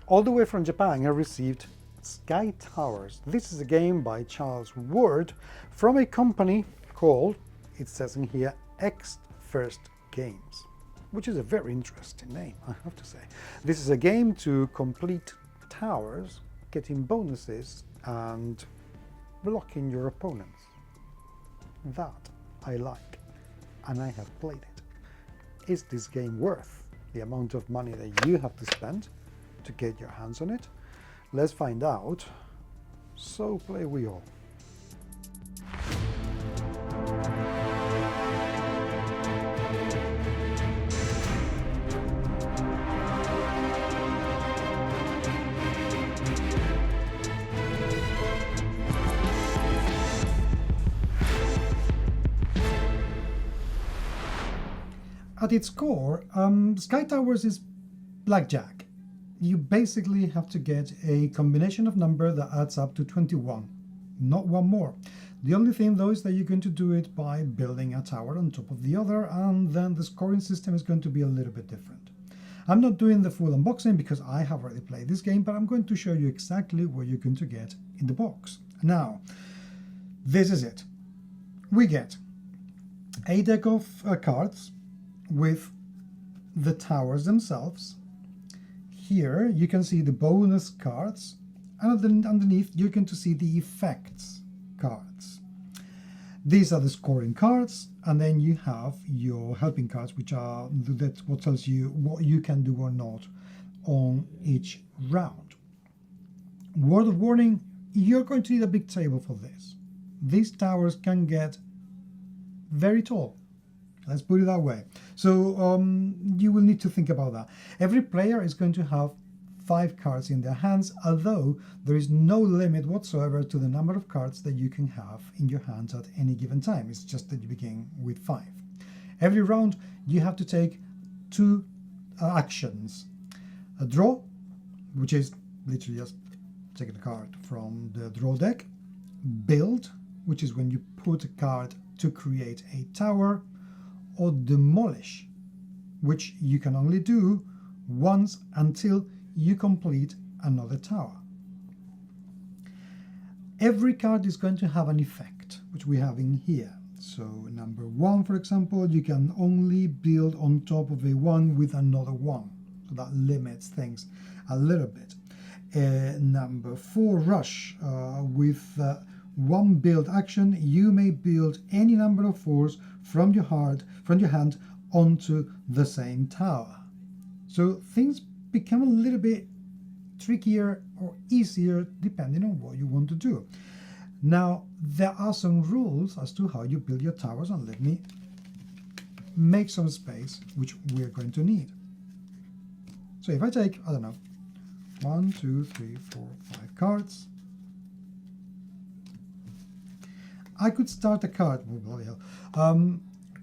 All the way from Japan, I received Sky Towers. This is a game by Charles Ward from a company called, it says in here, X First Games, which is a very interesting name, I have to say. This is a game to complete towers, getting bonuses and blocking your opponents. That I like, and I have played it. Is this game worth the amount of money that you have to spend to get your hands on it? Let's find out. So play we all. At its core, Sky Towers is blackjack. You basically have to get a combination of number that adds up to 21, not one more. The only thing though is that you're going to do it by building a tower on top of the other, and then the scoring system is going to be a little bit different. I'm not doing the full unboxing because I have already played this game, but I'm going to show you exactly what you're going to get in the box. Now, this is it. We get a deck of cards with the towers themselves. Here you can see the bonus cards, and underneath you're going to see the effects cards. These are the scoring cards, and then you have your helping cards, which are that's what tells you what you can do or not on each round. Word of warning, you're going to need a big table for this. These towers can get very tall. Let's put it that way. So you will need to think about that. Every player is going to have 5 cards in their hands, although there is no limit whatsoever to the number of cards that you can have in your hands at any given time. It's just that you begin with 5. Every round you have to take 2 actions. A draw, which is literally just taking a card from the draw deck. Build, which is when you put a card to create a tower. Or demolish, which you can only do once until you complete another tower. Every card is going to have an effect, which we have in here. So number 1, for example, you can only build on top of a 1 with another 1. So that limits things a little bit. Number 4, rush. With 1 build action, you may build any number of 4s from your hand onto the same tower. So things become a little bit trickier or easier depending on what you want to do. Now, there are some rules as to how you build your towers, and let me make some space, which we're going to need. So if I take, I don't know, 1, 2, 3, 4, 5 cards, I could start a card, oh, bloody hell,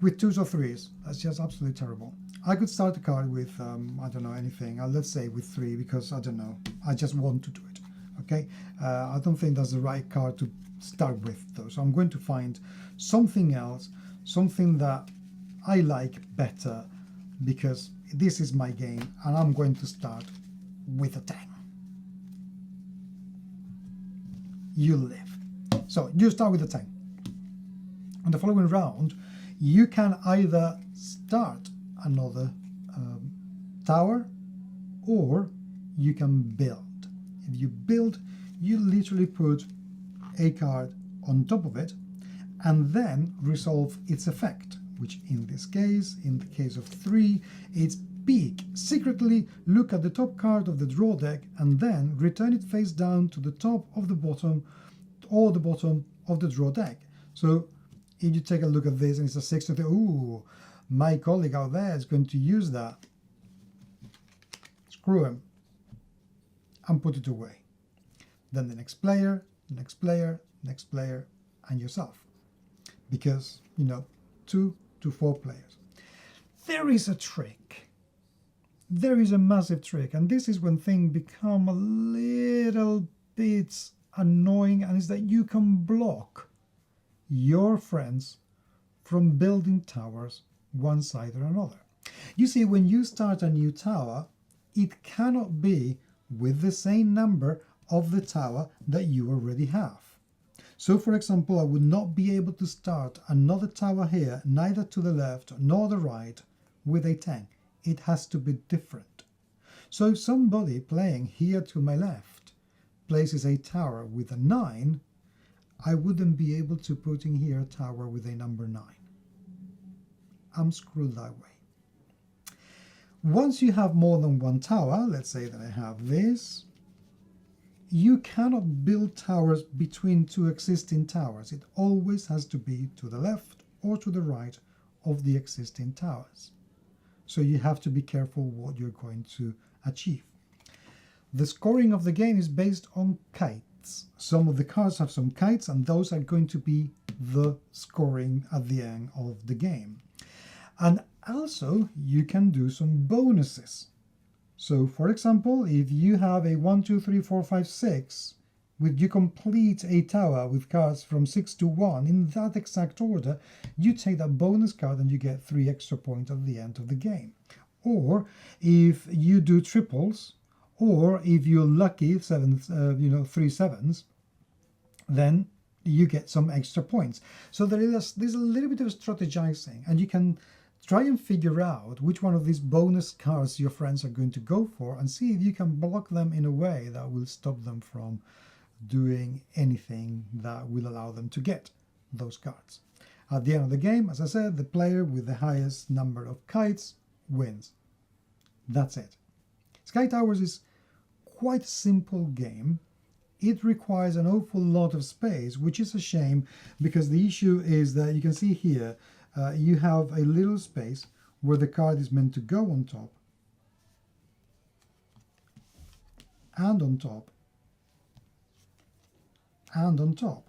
with 2s or 3s. That's just absolutely terrible. I could start a card with, I don't know, anything. Let's say with 3, because I don't know. I just want to do it. Okay? I don't think that's the right card to start with, though. So I'm going to find something else, something that I like better, because this is my game, and I'm going to start with a 10. You live. So you start with a 10. On the following round, you can either start another tower, or you can build. If you build, you literally put a card on top of it and then resolve its effect, which in this case, in the case of 3, it's peek. Secretly look at the top card of the draw deck and then return it face down to the top of the bottom or the bottom of the draw deck. So if you take a look at this and it's a 6 to 3, ooh, my colleague out there is going to use that. Screw him and put it away. Then the next player, next player, next player, and yourself. Because, 2 to 4 players. There is a trick. There is a massive trick, and this is when things become a little bit annoying, and is that you can block your friends from building towers one side or another. You see, when you start a new tower, it cannot be with the same number of the tower that you already have. So for example, I would not be able to start another tower here, neither to the left nor the right, with a 10. It has to be different. So if somebody playing here to my left places a tower with a 9, I wouldn't be able to put in here a tower with a number 9. I'm screwed that way. Once you have more than one tower, let's say that I have this, you cannot build towers between two existing towers. It always has to be to the left or to the right of the existing towers. So you have to be careful what you're going to achieve. The scoring of the game is based on kites. Some of the cards have some kites, and those are going to be the scoring at the end of the game. And also you can do some bonuses. So for example, if you have a 1, 2, 3, 4, 5, 6, with you complete a tower with cards from 6 to 1 in that exact order, you take that bonus card and you get 3 extra points at the end of the game. Or if you do triples, or if you're lucky, 3 sevens, then you get some extra points. So there's a little bit of strategizing, and you can try and figure out which one of these bonus cards your friends are going to go for, and see if you can block them in a way that will stop them from doing anything that will allow them to get those cards. At the end of the game, as I said, the player with the highest number of kites wins. That's it. Sky Towers is quite a simple game. It requires an awful lot of space, which is a shame, because the issue is that you can see here, you have a little space where the card is meant to go on top, and on top, and on top.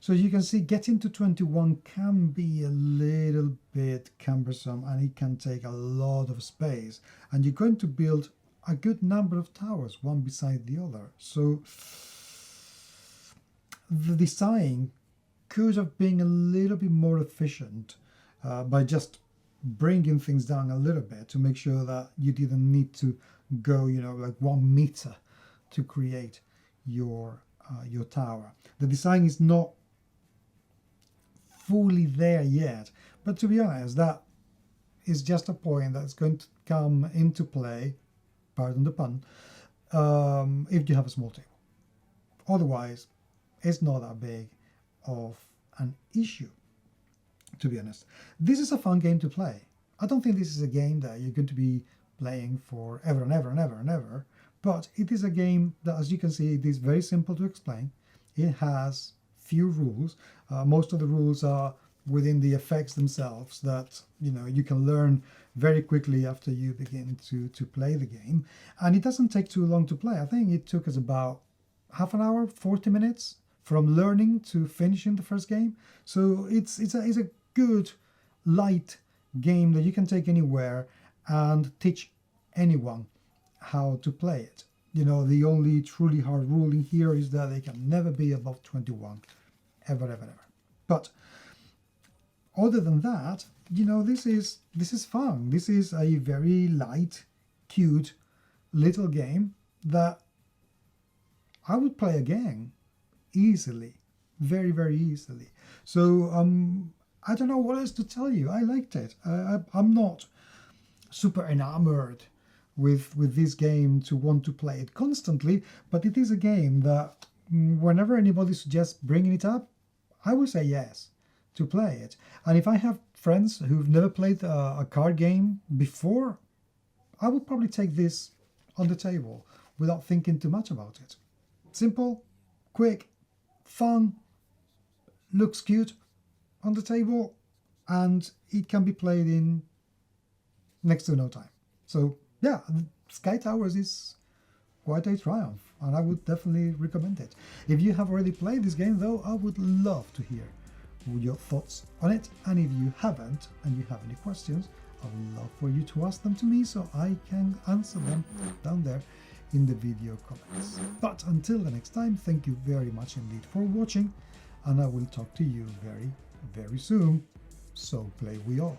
So you can see getting to 21 can be a little bit cumbersome, and it can take a lot of space, and you're going to build a good number of towers, one beside the other. So the design could have been a little bit more efficient by just bringing things down a little bit to make sure that you didn't need to go, like 1 meter to create your tower. The design is not fully there yet, but to be honest, that is just a point that's going to come into play, pardon the pun, if you have a small table. Otherwise, it's not that big of an issue, to be honest. This is a fun game to play. I don't think this is a game that you're going to be playing for ever and ever and ever and ever, but it is a game that, as you can see, it is very simple to explain. It has few rules. Most of the rules are within the effects themselves that you can learn very quickly after you begin to play the game. And it doesn't take too long to play. I think it took us about half an hour, 40 minutes from learning to finishing the first game. So it's a good light game that you can take anywhere and teach anyone how to play it. The only truly hard rule in here is that they can never be above 21, ever, ever, ever. But other than that, this is fun. This is a very light, cute little game that I would play again easily, very, very easily. So I don't know what else to tell you. I liked it. I'm not super enamored with this game to want to play it constantly, but it is a game that whenever anybody suggests bringing it up, I will say yes to play it. And if I have friends who've never played a card game before, I would probably take this on the table without thinking too much about it. Simple, quick, fun, looks cute on the table, and it can be played in next to no time. So yeah, Sky Towers is quite a triumph, and I would definitely recommend it. If you have already played this game though, I would love to hear your thoughts on it, and if you haven't and you have any questions, I would love for you to ask them to me so I can answer them down there in the video comments. But until the next time, thank you very much indeed for watching, and I will talk to you very, very soon. So play we all.